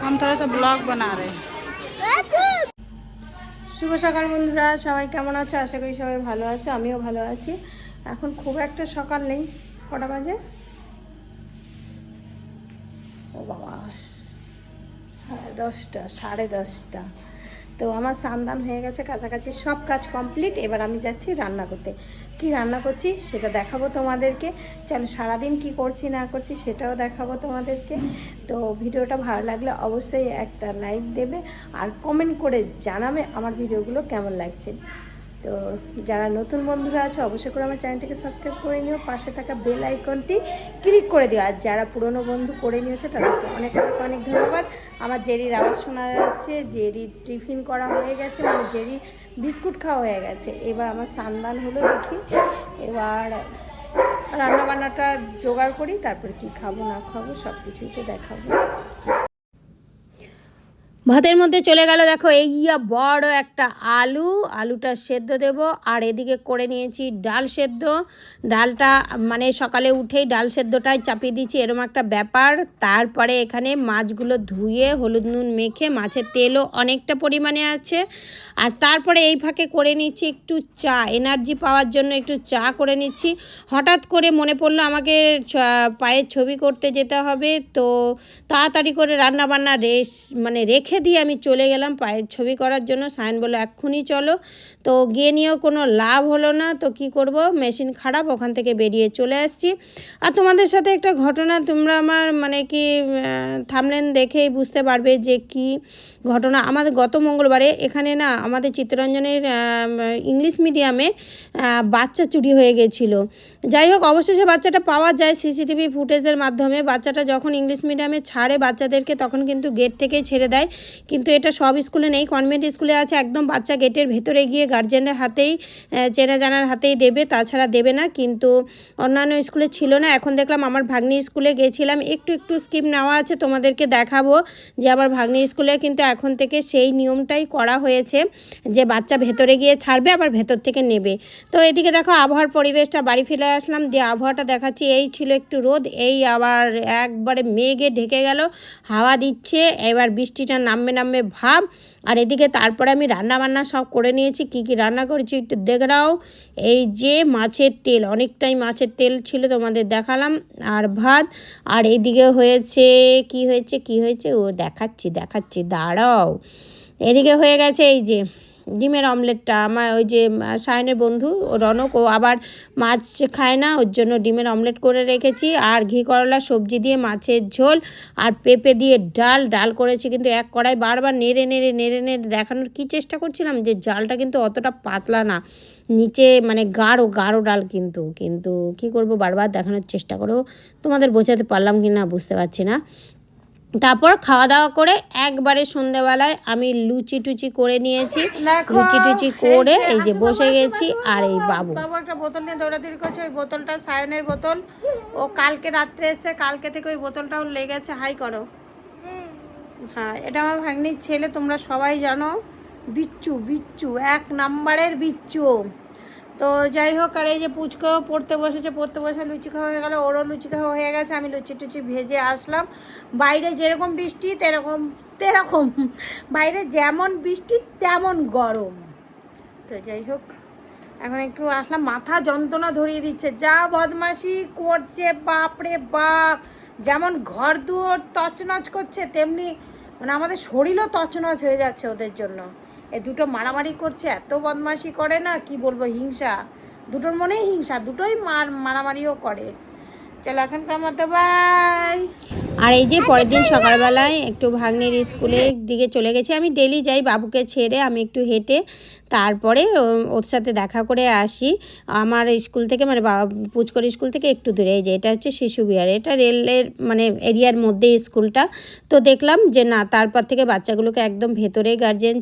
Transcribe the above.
हम थोड़ा सा ब्लॉग बना रहे हैं। শুভ সকাল বন্ধুরা, সবাই কেমন আছো? আশা করি সবাই ভালো আছো, আমিও ভালো আছি। এখন খুব একটা সকাল নেই, কটা বাজে? ও বাবা, 10:30, 10:30। তো আমার স্নান হয়ে গেছে, কাছাকাছি সব কাজ কমপ্লিট। এবার আমি যাচ্ছি রান্না করতে। কি রান্না করছি সেটা দেখাবো তোমাদেরকে। চলো, সারাদিন কি করছি না করছি সেটাও দেখাবো তোমাদেরকে। তো ভিডিওটা ভালো লাগলে অবশ্যই একটা লাইক দেবে আর কমেন্ট করে জানাবে আমার ভিডিওগুলো কেমন লাগছে। তো যারা নতুন বন্ধুরা আছে অবশ্যই করে আমার চ্যানেলটিকে সাবস্ক্রাইব করে নিও, পাশে থাকা বেল আইকনটি ক্লিক করে দিও। আর যারা পুরনো বন্ধু করে নিয়েছে তাদেরকে অনেক অনেক অনেক ধন্যবাদ। আমার জেরির আওয়াজ শোনা যাচ্ছে, জেরির টিফিন করা হয়ে গেছে, মানে জেরি বিস্কুট খাওয়া হয়ে গেছে। এবার আমার স্নান হলো, দেখি এবার রান্নাবান্নাটা জোগাড় করি, তারপর কি খাবো না খাবো সব কিছুই তো দেখাবো। ভাতের মধ্যে চলে গেল, দেখো এই বড় একটা আলুটা সেদ্ধ দেব। আর এদিকে করে নিয়েছি ডাল সেদ্ধ। ডালটা মানে সকালে উঠেই ডাল সেদ্ধটাই চাপিয়ে দিচ্ছি, এরকম একটা ব্যাপার। তারপরে এখানে মাছগুলো ধুয়ে হলুদ নুন মেখে, মাছের তেলও অনেকটা পরিমাণে আছে। আর তারপরে এই ফাঁকে করে নিচ্ছি একটু চা, এনার্জি পাওয়ার জন্য একটু চা করে নিচ্ছি। হঠাৎ করে মনে পড়লো আমাকে পায়ের ছবি করতে যেতে হবে, তো তাড়াতাড়ি করে রান্নাবান্না রেখে দিয়ে আমি চলে গেলাম পায়ের ছবি করার জন্য। সায়ন বললো এক্ষুনি চলো, তো গিয়ে নিয়েও কোনো লাভ হলো না। তো কি করব, মেশিন খারাপ, ওখান থেকে বেরিয়ে চলে আসছি। আর তোমাদের সাথে একটা ঘটনা, তোমরা আমার থাম্বনেল দেখেই বুঝতে পারবে যে কি ঘটনা। আমাদের গত মঙ্গলবারে এখানে না আমাদের চিত্তরঞ্জনের ইংলিশ মিডিয়ামে বাচ্চা চুরি হয়ে গেছিল। যাই হোক, অবশেষে বাচ্চাটা পাওয়া যায় সিসিটিভি ফুটেজের মাধ্যমে। বাচ্চাটা যখন ইংলিশ মিডিয়ামে ছাড়ে বাচ্চাদেরকে, তখন কিন্তু গেট থেকেই ছেড়ে দেয়। কিন্তু এটা সব স্কুলে নেই, কনভেন্ট স্কুলে আছে। একদম বাচ্চা গেটের ভেতরে গিয়ে গার্জেনের হাতেই, চেনা জানার হাতেই দেবে, তাছাড়া দেবে না। কিন্তু অন্যান্য স্কুলে ছিল না। এখন দেখলাম আমার ভাগ্নি স্কুলে গেছিলাম, একটু স্কিম নেওয়া আছে, তোমাদেরকে দেখাবো যে আমার ভাগ্নি স্কুলে কিন্তু এখন থেকে সেই নিয়মটাই করা হয়েছে যে বাচ্চা ভেতরে গিয়ে ছাড়বে, আবার ভেতর থেকে নেবে। তো এদিকে দেখো আবহাওয়ার পরিবেশটা, বাড়ি ফিরে আসলাম, যে আবহাওয়াটা দেখাচ্ছি এই ছিল একটু রোদ, এই আবার একবারে মেঘে ঢেকে গেল, হাওয়া দিচ্ছে, এবার বৃষ্টিটা নামবে ভাব। আর এদিকে তারপরে আমি রান্নাবান্না সব করে নিয়েছি। কি রান্না করেছি একটু দেখে নাও। এই যে মাছের তেল, অনেকটাই মাছের তেল ছিল, তোমাদের দেখালাম। আর ভাত। আর এইদিকে হয়েছে কি হয়েছে ও দেখাচ্ছি দাঁড়াও। এদিকে হয়ে গেছে এই যে ডিমের অমলেটটা। আমার ওই যে সায়নের বন্ধু রনক, ও আবার মাছ খায় না, ওর জন্য ডিমের অমলেট করে রেখেছি। আর ঘি করলা সবজি দিয়ে মাছের ঝোল, আর পেঁপে দিয়ে ডাল করেছি। কিন্তু এক কড়াই বারবার নেড়ে দেখানোর কি চেষ্টা করছিলাম যে জালটা কিন্তু অতটা পাতলা না, নিচে গাঢ় ডাল। কিন্তু কি করব, বারবার দেখানোর চেষ্টা করেও তোমাদের বোঝাতে পারলাম কি না বুঝতে পারছি না। তারপর খাওয়া দাওয়া করে একবারে সন্ধ্যেবেলায় আমি লুচি করে নিয়েছি। লুচি করে এই যে বসে গেছি। আর এই বাবু একটা বোতল নিয়ে দৌড়াদৌড়ি করছে। ওই বোতলটা সায়নের বোতল, ও কালকে রাত্রে এসছে, কালকে থেকে ওই বোতলটাও লেগেছে। হাই করো। হ্যাঁ, এটা আমার ভাগ্নির ছেলে, তোমরা সবাই জানো, বিচ্চু 1 নাম্বারের বিচ্চু। তো যাই হোক, আর এই যে পুচকাও পড়তে বসে লুচি খাওয়া হয়ে গেল, ওরও লুচি খাওয়া হয়ে গেছে। আমি লুচি ভেজে আসলাম। বাইরে যেরকম বৃষ্টি তেরকম বাইরে যেমন বৃষ্টি তেমন গরম। তো যাই হোক, এখন একটু আসলাম, মাথা যন্ত্রণা ধরিয়ে দিচ্ছে, যা বদমাশি করছে বাপরে বাপ। যেমন ঘর দুয়ার তছনছ করছে, তেমনি আমাদের শরীরও তছনছ হয়ে যাচ্ছে ওদের জন্য। এই দুটো মারামারি করছে, এত বদমাশি করে না, কি বলবো, হিংসা। দুটোর মনেই হিংসা, দুটোই মারামারিও করে। চলো এখনকার মতো বাই। আর এই যে পরের দিন সকালবেলায় একটু ভাগ্নির স্কুলের দিকে চলে গেছি। আমি ডেলি যাই, বাবুকে ছেড়ে আমি একটু হেঁটে তারপরে ওর সাথে দেখা করে আসি। আমার স্কুল থেকে পুচকর স্কুল থেকে একটু দূরে, এই যে এটা হচ্ছে শিশু বিহার, এটা রেলের এরিয়ার মধ্যেই স্কুলটা। তো দেখলাম যে না, তারপর থেকে বাচ্চাগুলোকে একদম ভেতরেই গার্জেন